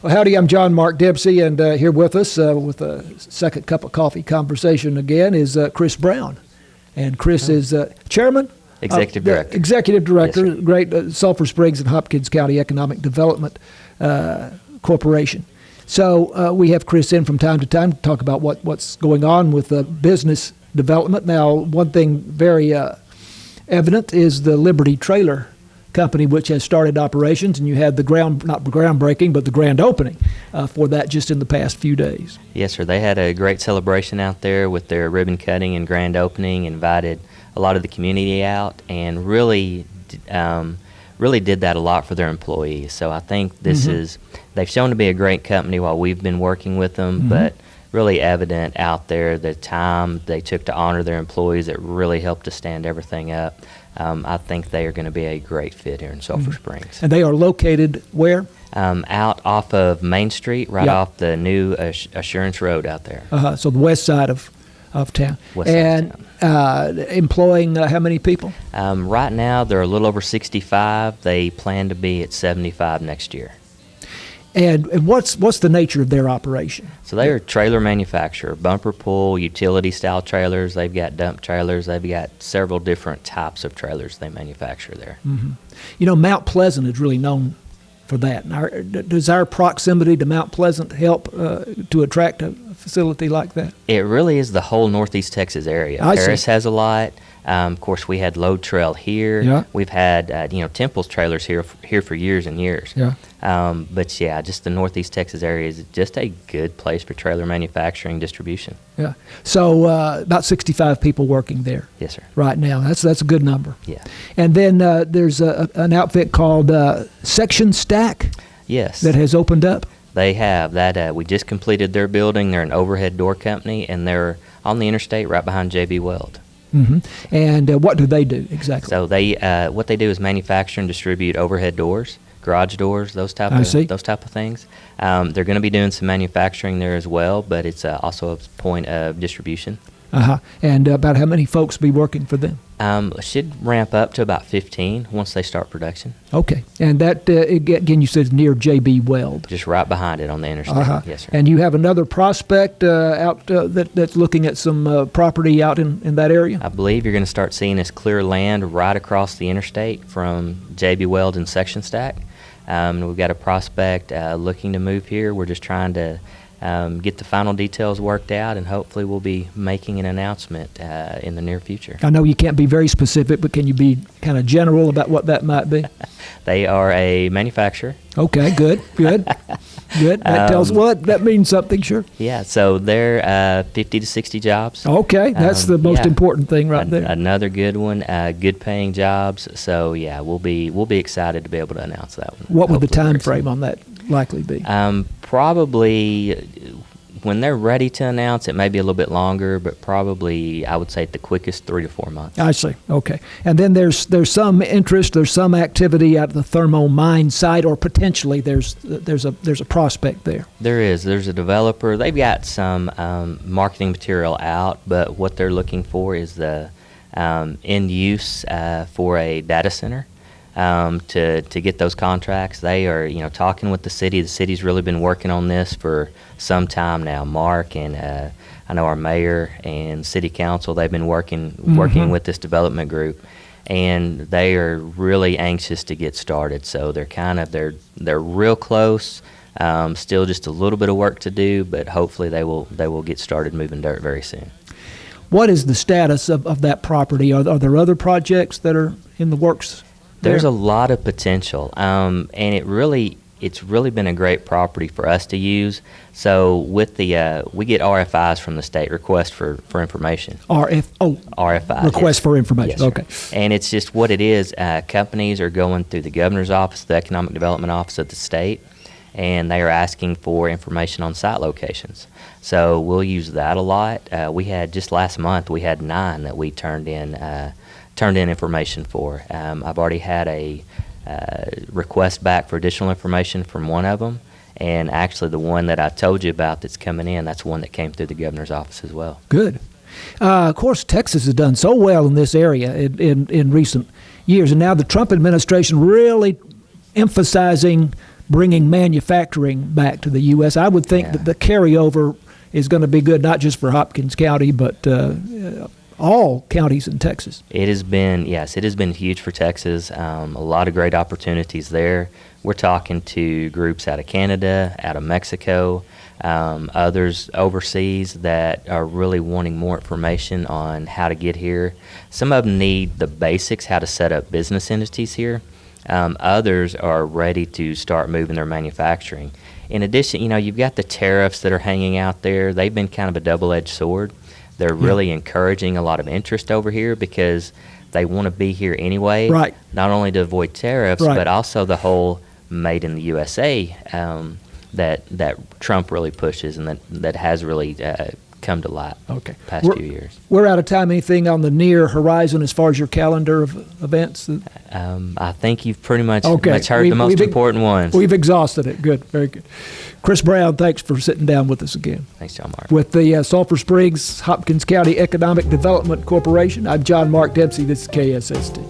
Well, howdy, I'm John Mark Dempsey, and here with us with a second cup of coffee conversation again is Chris Brown. And Chris is chairman? Executive Director. Executive Director, yes, great Sulphur Springs and Hopkins County Economic Development Corporation. So we have Chris in from time to time to talk about what's going on with business development. Now, one thing very evident is the Liberty Trailer Company, which has started operations, and you had the not groundbreaking, but the grand opening for that just in the past few days. Yes, sir. They had a great celebration out there with their ribbon cutting and grand opening, invited a lot of the community out, and really did that a lot for their employees. So I think this is, they've shown to be a great company while we've been working with them, but really evident out there the time they took to honor their employees. It really helped to stand everything up. I think they are going to be a great fit here in Sulphur Springs. And they are located where? Out off of Main Street, right off the new Assurance Road out there. So the west side of town. West side of town. Employing how many people? Right now, they're a little over 65. They plan to be at 75 next year. And what's the nature of their operation? So they are a trailer manufacturer, bumper pull, utility style trailers. They've got dump trailers. They've got several different types of trailers they manufacture there. You know, Mount Pleasant is really known for that. Does our proximity to Mount Pleasant help to attract a facility like that? It really is the whole Northeast Texas area. Paris has a lot. Of course, we had Load Trail here. Yeah. We've had Temple's trailers here for years and years. Yeah. But yeah, just the Northeast Texas area is just a good place for trailer manufacturing distribution. Yeah. So about 65 people working there. Yes, sir. Right now. That's a good number. Yeah. And then there's an outfit called Section Stack. Yes. That has opened up. They have that. We just completed their building. They're an overhead door company, and they're on the interstate right behind J.B. Weld. And what do they do exactly? So they what they do is manufacture and distribute overhead doors, garage doors, those type of things. They're going to be doing some manufacturing there as well, but it's also a point of distribution. And about how many folks be working for them? Should ramp up to about 15 once they start production. Okay. And that, again, you said near J.B. Weld. Just right behind it on the interstate. Yes, sir. And you have another prospect out that's looking at some property out in that area? I believe you're going to start seeing us clear land right across the interstate from J.B. Weld and Section Stack. We've got a prospect looking to move here. We're just trying to get the final details worked out, and hopefully we'll be making an announcement in the near future. I know you can't be very specific, but can you be kind of general about what that might be? They are a manufacturer. Okay, good. That tells that means something, sure. Yeah, so they're 50 to 60 jobs. Okay, that's the most important thing right there. Another good one, good paying jobs. So yeah, we'll be excited to be able to announce that one. What would the time frame on that likely be? Probably when they're ready to announce, it may be a little bit longer, but probably I would say at the quickest 3 to 4 months. I see. Okay. And then there's some interest, there's some activity at the thermal mine site, or potentially there's a prospect there. There's a developer. They've got some marketing material out, but what they're looking for is the end use for a data center. To get those contracts. They are, talking with the city. The city's really been working on this for some time now. Mark and I know our mayor and city council, they've been working with this development group, and they are really anxious to get started. So they're real close. Still just a little bit of work to do, but hopefully they will get started moving dirt very soon. What is the status of that property? Are there other projects that are in the works? There's a lot of potential, and it's really been a great property for us to use. So with the we get RFIs from the state, request for information. RFIs. Request for information. Yes, okay. And it's just what it is. Companies are going through the governor's office, the economic development office of the state, and they are asking for information on site locations. So we'll use that a lot. We had just last month we had 9 that we turned in information for. I've already had a request back for additional information from one of them, and actually the one that I told you about that's coming in, that's one that came through the governor's office as well. Good. Of course, Texas has done so well in this area in recent years, and now the Trump administration really emphasizing bringing manufacturing back to the U.S. I would think Yeah. that the carryover is going to be good, not just for Hopkins County, but all counties in Texas. It has been, yes, it has been huge for Texas. A lot of great opportunities there. We're talking to groups out of Canada, out of Mexico, others overseas that are really wanting more information on how to get here. Some of them need the basics, how to set up business entities here. Others are ready to start moving their manufacturing. In addition, you've got the tariffs that are hanging out there. They've been kind of a double-edged sword. They're really encouraging a lot of interest over here because they want to be here anyway. Right. Not only to avoid tariffs, Right. but also the whole made in the USA that Trump really pushes and that has really come to light Okay. past few years. We're out of time. Anything on the near horizon as far as your calendar of events? I think you've pretty much Okay. heard the most important ones. We've exhausted it. Good. Very good. Chris Brown, thanks for sitting down with us again. Thanks, John Mark. With the Sulphur Springs Hopkins County Economic Development Corporation, I'm John Mark Dempsey. This is KSST.